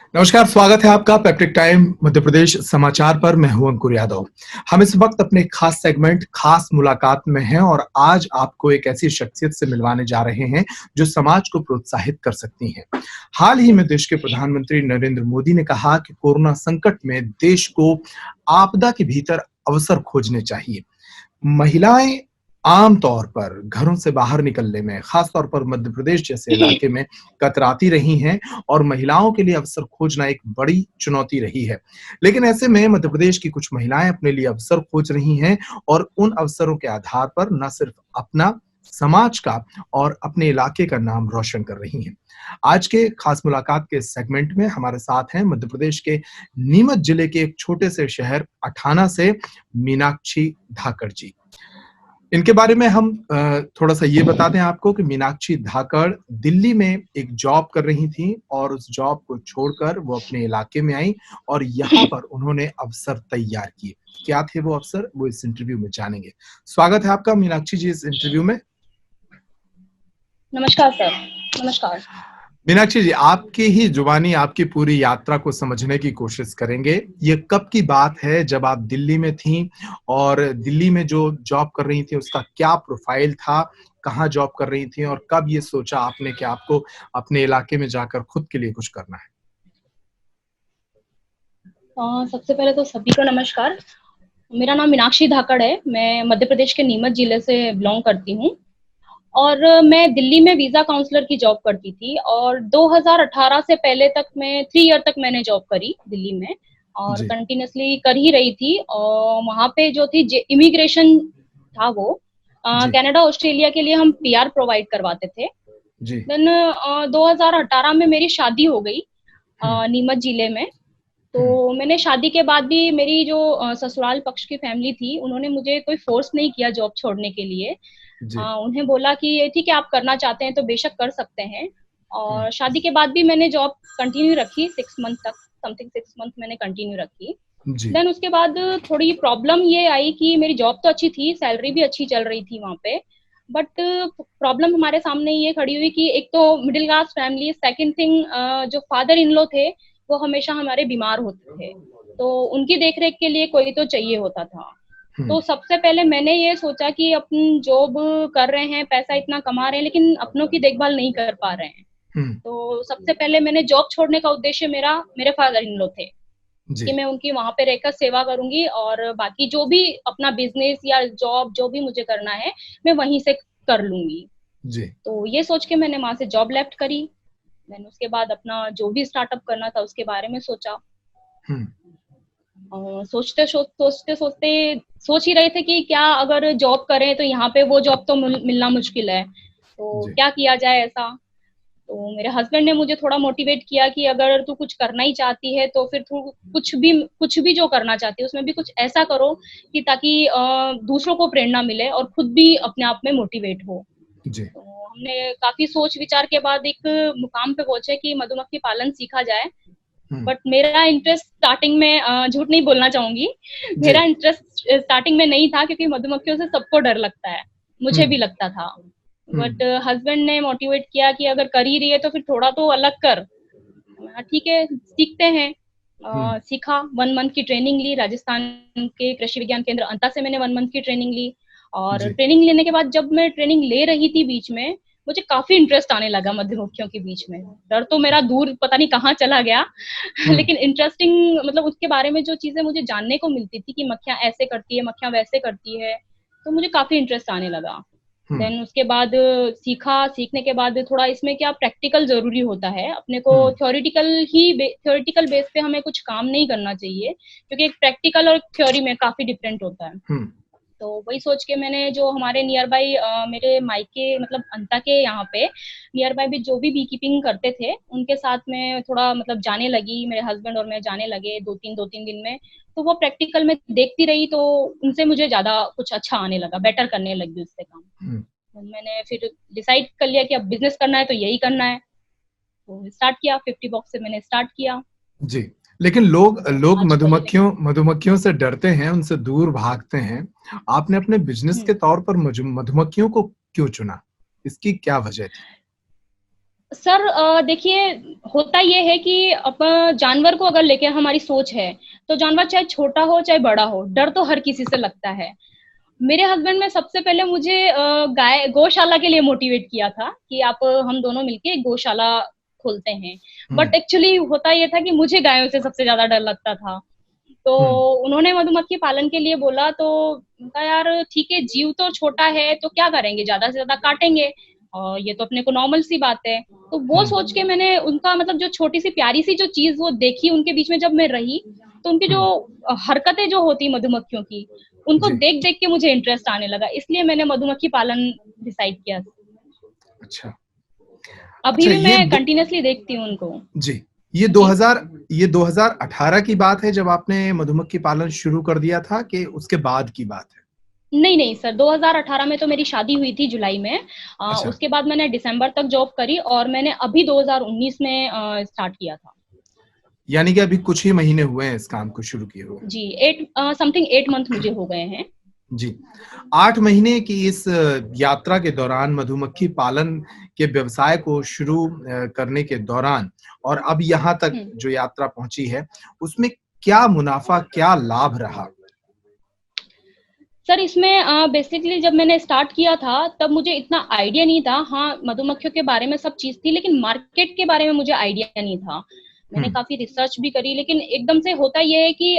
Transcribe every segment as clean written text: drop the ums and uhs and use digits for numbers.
नमस्कार, स्वागत है आपका पेप्टिक टाइम मध्य प्रदेश समाचार पर। मैं हूं अंकुर यादव। हम इस वक्त अपने खास सेगमेंट खास मुलाकात में हैं और आज आपको एक ऐसी शख्सियत से मिलवाने जा रहे हैं जो समाज को प्रोत्साहित कर सकती हैं। हाल ही में देश के प्रधानमंत्री नरेंद्र मोदी ने कहा कि कोरोना संकट में देश को आपदा के भीतर अवसर खोजने चाहिए। महिलाएं आम तौर पर घरों से बाहर निकलने में, खास तौर पर मध्य प्रदेश जैसे इलाके में कतराती रही हैं और महिलाओं के लिए अवसर खोजना एक बड़ी चुनौती रही है। लेकिन ऐसे में मध्य प्रदेश की कुछ महिलाएं अपने लिए अवसर खोज रही हैं और उन अवसरों के आधार पर न सिर्फ अपना, समाज का और अपने इलाके का नाम रोशन कर रही हैं। आज के खास मुलाकात के सेगमेंट में हमारे साथ हैं मध्य प्रदेश के नीमच जिले के एक छोटे से शहर अठाना से मीनाक्षी धाकड़ जी। इनके बारे में हम थोड़ा-सा ये बता दें आपको कि मीनाक्षी धाकड़ दिल्ली में एक जॉब कर रही थीं और उस जॉब को छोड़कर वो अपने इलाके में आईं और यहाँ पर उन्होंने अवसर तैयार किए। क्या थे वो अवसर? वो इस इंटरव्यू में जानेंगे। स्वागत है आपका मीनाक्षी जी इस इंटरव्यू में। नमस्कार सर। नमस्कार। मीनाक्षी जी, आपकी ही जुबानी आपकी पूरी यात्रा को समझने की कोशिश करेंगे। ये कब की बात है जब आप दिल्ली में थीं और दिल्ली में जो जॉब कर रही थीं उसका क्या प्रोफाइल था? कहाँ जॉब कर रही थीं और कब ये सोचा आपने कि आपको अपने इलाके में जाकर खुद के लिए कुछ करना है? सबसे पहले तो सभी को नमस्कार। मेरा नाम मीनाक्षी धाकड़ है। मैं मध्य प्रदेश के नीमच जिले से बिलॉन्ग करती हूँ और मैं दिल्ली में वीज़ा काउंसलर की जॉब करती थी और 2018 से पहले तक मैं 3 ईयर तक मैंने जॉब करी दिल्ली में और जी, कंटिन्यूअसली कर ही रही थी और वहाँ पे जो थी इमिग्रेशन था वो जी, कनाडा, ऑस्ट्रेलिया के लिए हम पीआर प्रोवाइड करवाते थे। जी। देन 2018 में मेरी शादी हो गई हुँ, नीमच जिले में। तो हुँ। मैंने शादी के बाद भी मेरी जो ससुराल पक्ष की फैमिली थी, उन्होंने मुझे कोई फ़ोर्स नहीं किया जॉब छोड़ने के लिए। जी। उन्हें बोला कि ठीक है, आप करना चाहते हैं तो बेशक कर सकते हैं हुँ, और शादी के बाद भी मैंने जॉब कंटिन्यू रखी 6 मंथ तक, समथिंग 6 मंथ मैंने कंटिन्यू रखी। जी। देन उसके बाद थोड़ी प्रॉब्लम ये आई कि मेरी जॉब तो अच्छी थी, सैलरी भी अच्छी चल रही थी वहाँ पे, बट प्रॉब्लम हमारे सामने ये खड़ी हुई कि एक तो middle class family, second thing जो फादर इन लॉ थे, वो हमेशा हमारे बीमार होते थे, तो उनकी देख-रेख के लिए कोई तो चाहिए होता था। हुँ, तो सबसे पहले मैंने ये सोचा कि अपन जॉब कर रहे हैं, पैसा इतना कमा रहे हैं, लेकिन अपनों की देखभाल नहीं कर पा रहे हैं। हुँ। तो सबसे पहले मैंने जॉब छोड़ने का उद्देश्य मेरा मेरे फादर इन लॉ थे। कि जी, मैं उनकी वहाँ पे रहकर सेवा करूँगी और बाकी जो भी अपना बिज़नेस या जॉब जो भी मुझे करना है, मैं वहीं से कर लूँगी। जी। तो ये सोच के मैंने वहाँ से जॉब लेफ्ट करी। मैंने उसके बाद अपना जो भी स्टार्टअप करना था उसके बारे में सोचा। हुँ, सोचते-सोचते सोच ही रहे थे कि क्या अगर जॉब करें तो यहाँ पे वो जॉब तो मिलना मुश्किल है। तो जी। क्या किया जाए ऐसा? तो मेरे हस्बैंड ने मुझे थोड़ा मोटिवेट किया कि अगर तू कुछ करना ही चाहती है तो फिर तू कुछ भी जो करना चाहती है उसमें भी कुछ ऐसा करो कि ताकि दूसरों को प्रेरणा मिले और खुद भी अपने आप में मोटिवेट हो। जी। तो हमने काफ़ी सोच विचार के बाद एक मुकाम पे पहुँचे कि मधुमक्खी पालन सीखा जाए। हुँ, बट मेरा इंटरेस्ट स्टार्टिंग में झूठ नहीं बोलना चाहूँगी, जी। मेरा इंटरेस्ट स्टार्टिंग में नहीं था क्योंकि मधुमक्खियों से सबको डर लगता है, हुँ, मुझे भी लगता था। हुँ, बट हस्बैंड ने मोटिवेट किया कि अगर कर ही रही है तो फिर थोड़ा तो अलग कर। मैंने कहा ठीक है, सीखते हैं। हुँ, सीखा, 1 मंथ की ट्रेनिंग ली, राजस्थान के कृषि विज्ञान केंद्र अंता से मैंने 1 मंथ की ट्रेनिंग ली और जी। ट्रेनिंग लेने के बाद जब मैं ट्रेनिंग ले रही थी बीच में, मुझे काफ़ी इंटरेस्ट आने लगा मधुमक्खियों के बीच में। डर तो मेरा दूर पता नहीं कहाँ चला गया हुँ, लेकिन इंटरेस्टिंग मतलब उसके बारे में जो चीज़ें मुझे जानने को मिलती थी कि मक्खियाँ ऐसे करती है, मक्खियाँ वैसे करती है, तो मुझे काफ़ी इंटरेस्ट आने लगा। हुँ, देन उसके बाद सीखने के बाद थोड़ा इसमें क्या प्रैक्टिकल ज़रूरी होता है। अपने को हुँ, थ्योरेटिकल बेस पे हमें कुछ काम नहीं करना चाहिए, क्योंकि एक प्रैक्टिकल और थ्योरी में काफ़ी डिफरेंट होता है। हुँ, तो वही सोच के मैंने जो हमारे नियर बाय मेरे मायके मतलब अंता के यहाँ पे नियर बाय भी जो भी बी कीपिंग करते थे, उनके साथ में थोड़ा मतलब जाने लगी, मेरे हस्बैंड और मैं जाने लगे 2-3 दिन में। तो वो प्रैक्टिकल में देखती रही तो उनसे मुझे ज़्यादा कुछ अच्छा आने लगा, बेटर करने लगी उससे काम। हुँ। तो मैंने फिर डिसाइड कर लिया कि अब बिज़नेस करना है तो यही करना है। तो स्टार्ट किया, 50 बॉक्स से मैंने स्टार्ट किया जी, लेकिन लोग और लोग आज करीब एक मधुमक्खियों से डरते हैं, उनसे दूर भागते हैं। आपने अपने बिज़नेस हुँ। के तौर पर मधुमक्खियों को क्यों चुना? इसकी क्या वजह थी? सर देखिए, होता ये है कि जानवर को अगर लेके हमारी सोच है, तो जानवर चाहे छोटा हो चाहे बड़ा हो, डर तो हर किसी से लगता है। मेरे हस्बैंड ने सबसे पहले मुझे गाय गौशाला के लिए मोटिवेट किया था कि आप हम दोनों मिलके एक गौशाला खोलते हैं। हम्म। बट एक्चुअली होता ये था कि मुझे गायों से सबसे ज्यादा डर लगता था। तो हम्म। उन्होंने मधुमक्खी पालन के लिए बोला, तो उनका यार ठीक है, जीव तो छोटा है तो क्या करेंगे, ज्यादा से ज्यादा काटेंगे और ये तो अपने को नॉर्मल सी बात है। तो वो हम्म। सोच के मैंने उनका मतलब जो छोटी सी प्यारी सी जो चीज वो देखी उनके बीच में जब मैं रही, तो उनकी जो हम्म। हरकतें जो होती मधुमक्खियों की, उनको जी। देख देख के मुझे इंटरेस्ट आने लगा, इसलिए मैंने मधुमक्खी पालन डिसाइड किया। अच्छा। अभी अच्छा भी मैं कंटिन्यूअसली देखती हूँ उनको। जी, ये जी। 2000 ये 2018 की बात है जब आपने मधुमक्खी पालन शुरू कर दिया था कि उसके बाद की बात है? नहीं नहीं सर, 2018 में तो मेरी शादी हुई थी जुलाई में। अच्छा, उसके बाद मैंने दिसंबर तक जॉब करी और मैंने अभी 2019 में स्टार्ट किया था। यानी कि अभी कुछ ही महीने हुए हैं इस काम को शुरू किए हुए। जी, 8 समथिंग 8 मंथ मुझे हो गए हैं। जी। 8 महीने की इस यात्रा के दौरान मधुमक्खी पालन के व्यवसाय को शुरू करने के दौरान और अब यहाँ तक हुँ। जो यात्रा पहुँची है, उसमें क्या मुनाफ़ा, क्या लाभ रहा? सर इसमें बेसिकली जब मैंने स्टार्ट किया था तब मुझे इतना आइडिया नहीं था। हाँ, मधुमक्खियों के बारे में सब चीज़ थी, लेकिन मार्केट के बारे में मुझे आइडिया नहीं था। हुँ। मैंने काफ़ी रिसर्च भी करी, लेकिन एकदम से होता ये है कि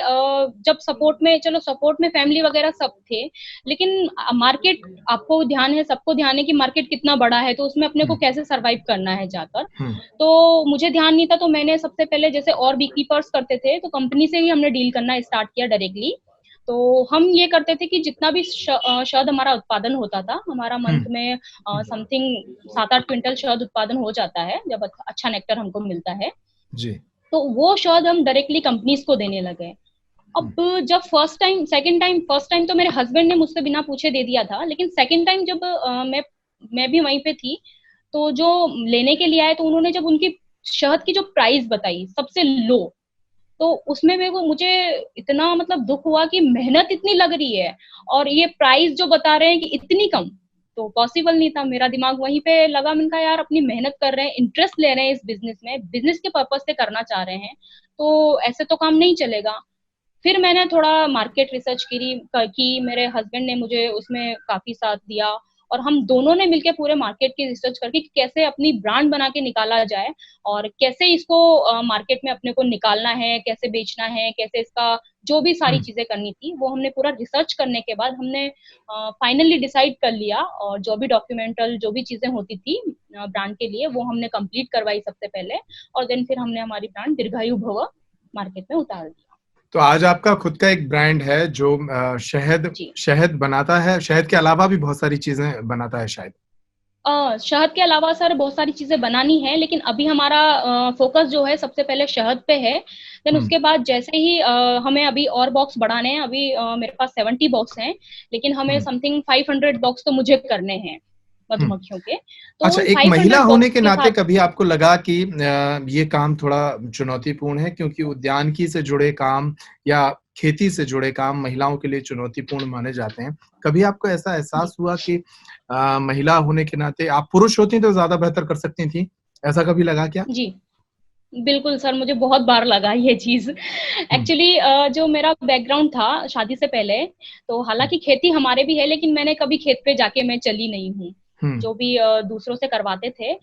जब सपोर्ट में फैमिली वगैरह सब थे, लेकिन मार्केट आपको ध्यान है, सबको ध्यान है कि मार्केट कितना बड़ा है, तो उसमें अपने को हुँ। कैसे सर्वाइव करना है जाकर। हुँ। तो मुझे ध्यान नहीं था, तो मैंने सबसे पहले जैसे और बी कीपर्स करते थे, तो कंपनी से ही हमने डील करना स्टार्ट किया डायरेक्टली। तो हम ये करते थे कि जितना भी शहद हमारा उत्पादन होता था, हमारा हुँ। मंथ में समथिंग 7-8 क्विंटल शहद उत्पादन हो जाता है, जब अच्छा नेक्टर हमको मिलता है। जी। तो वो शहद हम डायरेक्टली कंपनीज़ को देने लगे। हुँ। अब जब फर्स्ट टाइम तो मेरे हस्बैंड ने मुझसे बिना पूछे दे दिया था, लेकिन सेकंड टाइम जब मैं भी वहीं पे थी, तो जो लेने के लिए आए, तो उन्होंने जब उनकी शहद की जो प्राइस बताई सबसे लो, तो उसमें मेरे को मुझे इतना मतलब दुख हुआ कि मेहनत इतनी लग रही है और ये प्राइस जो बता रहे हैं कि इतनी कम, तो पॉसिबल नहीं था। मेरा दिमाग वहीं पे लगा, मैंने कहा यार अपनी मेहनत कर रहे हैं, इंटरेस्ट ले रहे हैं इस बिजनेस में, बिजनेस के पर्पज से करना चाह रहे हैं, तो ऐसे तो काम नहीं चलेगा। फिर मैंने थोड़ा मार्केट रिसर्च की, मेरे हस्बैंड ने मुझे उसमें काफ़ी साथ दिया और हम दोनों ने मिलके पूरे मार्केट की रिसर्च करके कि कैसे अपनी ब्रांड बना के निकाला जाए और कैसे इसको मार्केट में अपने को निकालना है, कैसे बेचना है, कैसे इसका जो भी सारी हुँ। चीज़ें करनी थी, वो हमने पूरा रिसर्च करने के बाद हमने फाइनली डिसाइड कर लिया और जो भी डॉक्यूमेंटल जो भी चीज़ें होती थी ब्रांड के लिए, वो हमने कंप्लीट करवाई सबसे पहले और देन फिर हमने हमारी ब्रांड दीर्घायु भव मार्केट में उतार दिया। तो आज आपका खुद का एक ब्रांड है जो शहद जी। शहद बनाता है, शहद के अलावा भी बहुत सारी चीज़ें बनाता है शायद। शहद के अलावा सर बहुत सारी चीज़ें बनानी है, लेकिन अभी हमारा फ़ोकस जो है सबसे पहले शहद पे है। देन हुँ। उसके बाद जैसे ही हमें अभी और बॉक्स बढ़ाने हैं, अभी मेरे पास 70 बॉक्स हैं, लेकिन हमें हुँ। समथिंग 500 बॉक्स तो मुझे करने हैं हुँ। मधुमक्खियों के। तो अच्छा, उन एक महिला 500 होने बॉक्स के के नाते साथ कभी आपको लगा कि ये काम थोड़ा चुनौतीपूर्ण है क्योंकि उद्यानिकी से जुड़े काम या खेती से जुड़े काम महिलाओं के लिए चुनौतीपूर्ण माने जाते हैं। कभी आपको ऐसा जी, एहसास हुआ कि महिला होने के नाते आप पुरुष होती तो ज़्यादा बेहतर कर सकती थीं, ऐसा कभी लगा क्या? जी। बिल्कुल सर, मुझे बहुत बार लगा ये चीज़। हुँ। एक्चुअली जो मेरा बैकग्राउंड था शादी से पहले, तो हुँ। हालाँकि खेती हमारे भी है, लेकिन मैंने कभी खेत पे जाके मैं चली नहीं हूँ। हुँ। जो भी दूसरों से करवाते थे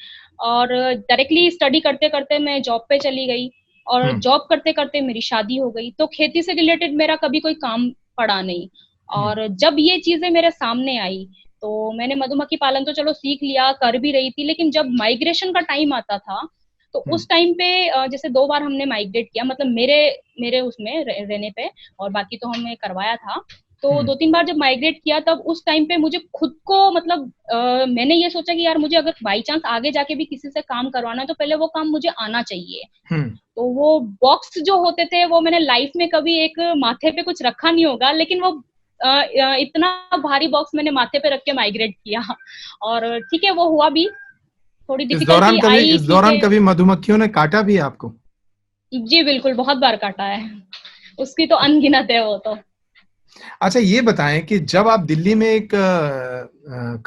और डायरेक्टली स्टडी करते-करते मैं जॉब पे चली गई और हुँ। जॉब करते-करते मेरी शादी हो गई। तो खेती से रिलेटेड मेरा कभी कोई काम पड़ा नहीं हुँ। और जब ये चीज़ें मेरे सामने आई, तो मैंने मधुमक्खी पालन तो चलो सीख लिया, कर भी रही थी, लेकिन जब माइग्रेशन का टाइम आता था, तो हुँ। उस टाइम पे जैसे 2 बार हमने माइग्रेट किया, मतलब मेरे मेरे उसमें रहने पे और बाकी तो हमने करवाया था। तो हुँ। 2-3 बार जब माइग्रेट किया तब उस टाइम पे मुझे खुद को मतलब मैंने ये सोचा कि यार मुझे अगर बाई चांस आगे जाके भी किसी से काम करवाना है तो पहले वो काम मुझे आना चाहिए। हुँ। तो वो बॉक्स जो होते थे वो मैंने लाइफ में कभी एक माथे पे कुछ रखा नहीं होगा, लेकिन वो इतना भारी बॉक्स मैंने माथे पे रख के माइग्रेट किया और ठीक है वो हुआ भी। थोड़ी डिफिकल्टी आई, इस ठीक दौरान है। कभी मधुमक्खियों ने काटा भी आपको? जी, बिल्कुल, बहुत बार काटा है। उसकी तो अनगिनत है वो तो। अच्छा ये बताएँ कि जब आप दिल्ली में एक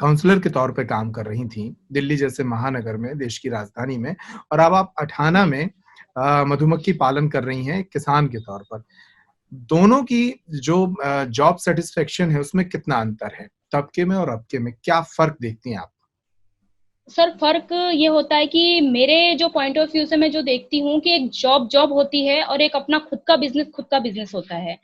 काउंसलर के तौर पे काम कर रही थीं, दिल्ली जैसे महानगर में, देश की राजधानी में और अब आप अठाना जी। में मधुमक्खी पालन कर रही हैं किसान के तौर पर। दोनों की जो जॉब सैटिस्फैक्शन है उसमें कितना अंतर है? तब के में और अब के में क्या फ़र्क देखती हैं आप? सर फ़र्क ये होता है कि मेरे जो पॉइंट ऑफ व्यू से मैं जो देखती हूँ कि एक जॉब जॉब होती है और एक अपना खुद का बिज़नेस होता है।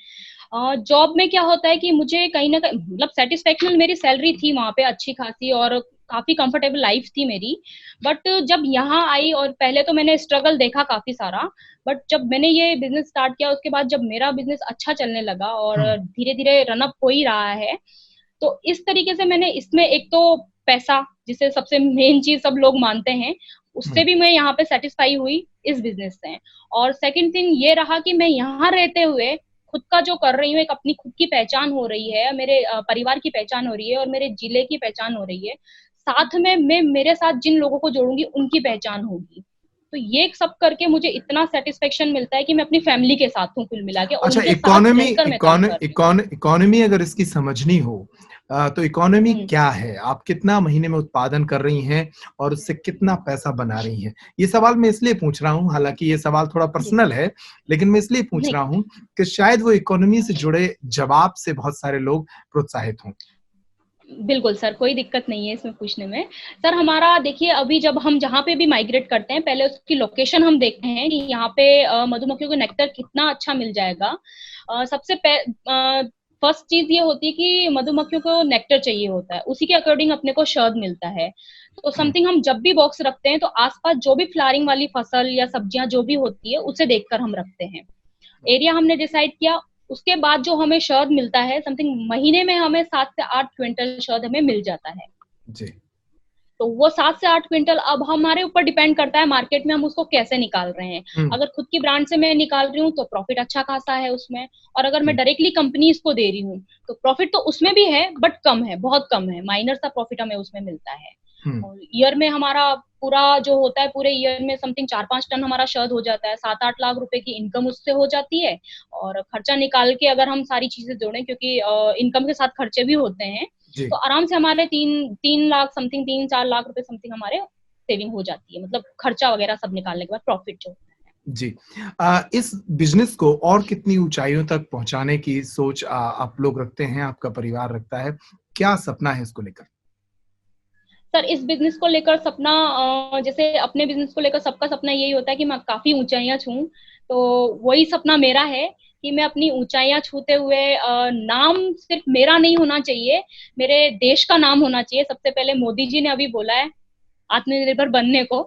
जॉब में क्या होता है कि मुझे कहीं न कहीं मतलब सैटिस्फैक्शन मेरी सैलरी थी वहाँ पे अच्छी खासी और काफ़ी कंफर्टेबल लाइफ़ थी मेरी। बट जब यहाँ आई और पहले तो मैंने स्ट्रगल देखा काफ़ी सारा, बट जब मैंने ये बिज़नेस स्टार्ट किया उसके बाद जब मेरा बिज़नेस अच्छा चलने लगा और हुँ, धीरे-धीरे रन अप हो ही रहा है, तो इस तरीके से मैंने इसमें एक तो पैसा जिसे सबसे मेन चीज़ सब लोग मानते हैं, हुँ, उससे भी मैं यहाँ पे सैटिस्फाई हुई इस बिज़नेस से। और सेकंड थिंग ये रहा कि मैं यहाँ रहते हुए खुद का जो कर रही हूँ, एक अपनी खुद की पहचान हो रही है, मेरे परिवार की पहचान हो रही है और मेरे जिले की पहचान हो रही है। साथ में मैं मेरे साथ जिन लोगों को जोड़ूँगी उनकी पहचान होगी। तो ये सब करके मुझे इतना सैटिस्फैक्शन मिलता है कि मैं अपनी फैमिली के साथ हूँ कुल मिला के और अच्छा उनके साथ रहकर मैं काम कर रही हूँ। इकोनॉमी अगर इसकी समझनी हो तो इकोनॉमी हुँ, क्या है? आप कितना महीने में उत्पादन कर रही हैं और उससे कितना पैसा बना रही हैं? ये सवाल मैं इसलिए पूछ रहा हूँ, हालाँकि ये सवाल थोड़ा जी। पर्सनल है, लेकिन मैं इसलिए पूछ नहीं रहा हूँ कि शायद वो इकोनॉमी से जुड़े जवाब से बहुत सारे लोग प्रोत्साहित हों। बिल्कुल सर, कोई दिक्कत नहीं है इसमें पूछने में। सर हमारा देखिए अभी जब हम जहाँ पे भी माइग्रेट करते हैं, पहले उसकी लोकेशन हम देखते हैं कि यहाँ पे मधुमक्खियों को नेक्टर कितना अच्छा मिल जाएगा। फर्स्ट चीज़ ये होती है कि मधुमक्खियों को नेक्टर चाहिए होता है, उसी के अकॉर्डिंग अपने को शहद मिलता है। तो हुँ, समथिंग हम जब भी बॉक्स रखते हैं, तो आस-पास जो भी फ्लावरिंग वाली फसल या सब्जियाँ जो भी होती है, उसे देखकर हम रखते हैं। एरिया हमने डिसाइड किया, उसके बाद जो हमें शहद मिलता है समथिंग महीने में हमें 7 से 8 क्विंटल शहद हमें मिल जाता है। जी। तो वो 7 से 8 क्विंटल अब हमारे ऊपर डिपेंड करता है मार्केट में हम उसको कैसे निकाल रहे हैं। हुँ, अगर खुद की ब्रांड से मैं निकाल रही हूँ तो प्रॉफिट अच्छा खासा है उसमें और अगर मैं जी। डायरेक्टली कंपनीज़ को दे रही हूँ, तो प्रॉफिट तो उसमें भी है बट कम है, बहुत कम है, माइनर सा प्रॉफिट हमें उसमें मिलता है। हुँ, और ईयर में हमारा पूरा जो होता है पूरे ईयर में समथिंग 4-5 टन हमारा शहद हो जाता है, 7-8 लाख रुपए की इनकम उससे हो जाती है और खर्चा निकाल के अगर हम सारी चीज़ें जोड़ें क्योंकि इनकम के साथ खर्चे भी होते हैं, जी। तो आराम से हमारे 3 लाख समथिंग 3-4 लाख रुपए समथिंग हमारे सेविंग हो जाती है। मतलब खर्चा वगैरह सब निकालने के बाद प्रॉफिट जो होता है। जी। इस बिज़नेस को और कितनी ऊँचाइयों तक पहुँचाने की सोच आप लोग रखते हैं, आपका परिवार रखता है? क्या सपना है इसको लेकर? सर इस बिज़नेस को लेकर सपना जैसे अपने बिज़नेस को लेकर सबका सपना यही होता है कि मैं काफ़ी ऊँचाइयाँ छूऊँ। तो वही सपना मेरा है कि मैं अपनी ऊँचाइयाँ छूते हुए नाम सिर्फ़ मेरा नहीं होना चाहिए, मेरे देश का नाम होना चाहिए। सबसे पहले मोदी जी ने अभी बोला है आत्मनिर्भर बनने को,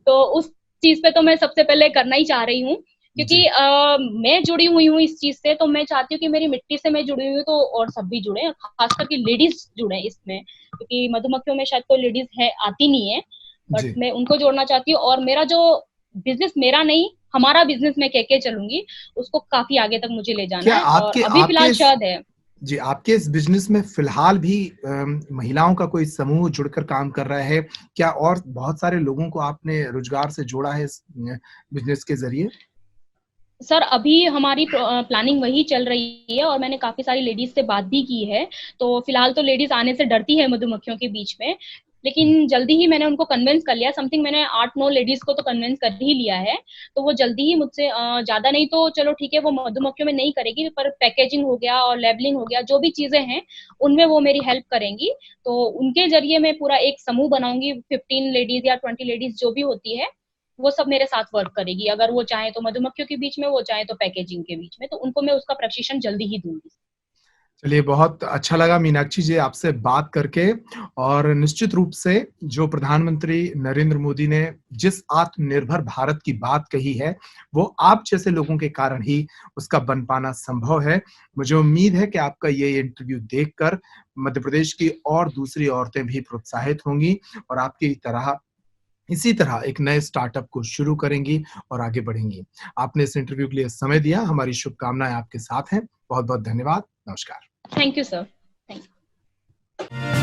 तो उस चीज़ पे तो मैं सबसे पहले करना ही चाह रही हूँ क्योंकि जी। मैं जुड़ी हुई हूँ इस चीज़ से, तो मैं चाहती हूँ कि मेरी मिट्टी से मैं जुड़ी हुई हूँ तो और सब भी जुड़े, खास करके लेडीज़ जुड़े इसमें क्योंकि मधुमक्खियों में शायद कोई लेडीज़ है आती नहीं है, बट जी। मैं उनको जोड़ना चाहती हूँ और मेरा जो बिज़नेस मेरा नहीं, हमारा बिज़नेस मैं कह के चलूँगी, उसको काफ़ी आगे तक मुझे ले जाना क्या है और आपके अभी आपके फ़िलहाल इस शहद है। जी, आपके इस बिज़नेस में फ़िलहाल भी महिलाओं का कोई समूह जुड़कर काम कर रहा है? क्या और बहुत सारे लोगों को आपने रोज़गार से जोड़ा है इस बिज़नेस के ज़रिए? सर अभी हमारी प्लानिंग वही चल रही है और मैंने काफ़ी सारी लेडीज़ से बात भी की है। तो फिलहाल तो लेडीज़ आने से डरती है मधुमक्खियों के बीच में, हुँ, लेकिन जल्दी ही मैंने उनको कन्विंस कर लिया समथिंग मैंने 8-9 लेडीज़ को तो कन्विंस कर ही लिया है। तो वो जल्दी ही मुझसे ज़्यादा नहीं तो चलो ठीक है वो मधुमक्खियों में नहीं करेगी पर पैकेजिंग हो गया और लेबलिंग हो गया, जो भी चीज़ें हैं, उनमें वो मेरी हेल्प करेंगी। तो उनके ज़रिए मैं पूरा एक समूह बनाऊँगी 15 लेडीज़ या 20 लेडीज़ जो भी होती है, वो सब मेरे साथ वर्क करेगी। अगर वो चाहें तो मधुमक्खियों के बीच में, वो चाहें तो पैकेजिंग के बीच में, तो उनको मैं उसका प्रशिक्षण जल्दी ही दूँगी। चलिए बहुत अच्छा लगा मीनाक्षी जी आपसे बात करके और निश्चित रूप से जो प्रधानमंत्री नरेंद्र मोदी ने जिस आत्मनिर्भर भारत की बात कही है, वो आप जैसे लोगों के कारण ही उसका बन पाना संभव है। मुझे उम्मीद है कि आपका ये इंटरव्यू देखकर मध्य प्रदेश की और दूसरी औरतें भी प्रोत्साहित होंगी और आपकी तरह इसी तरह एक नए स्टार्टअप को शुरू करेंगी और आगे बढ़ेंगी। आपने इस इंटरव्यू के लिए समय दिया, हमारी शुभकामनाएँ आपके साथ हैं। बहुत-बहुत धन्यवाद। नमस्कार। Thank you sir. थैंक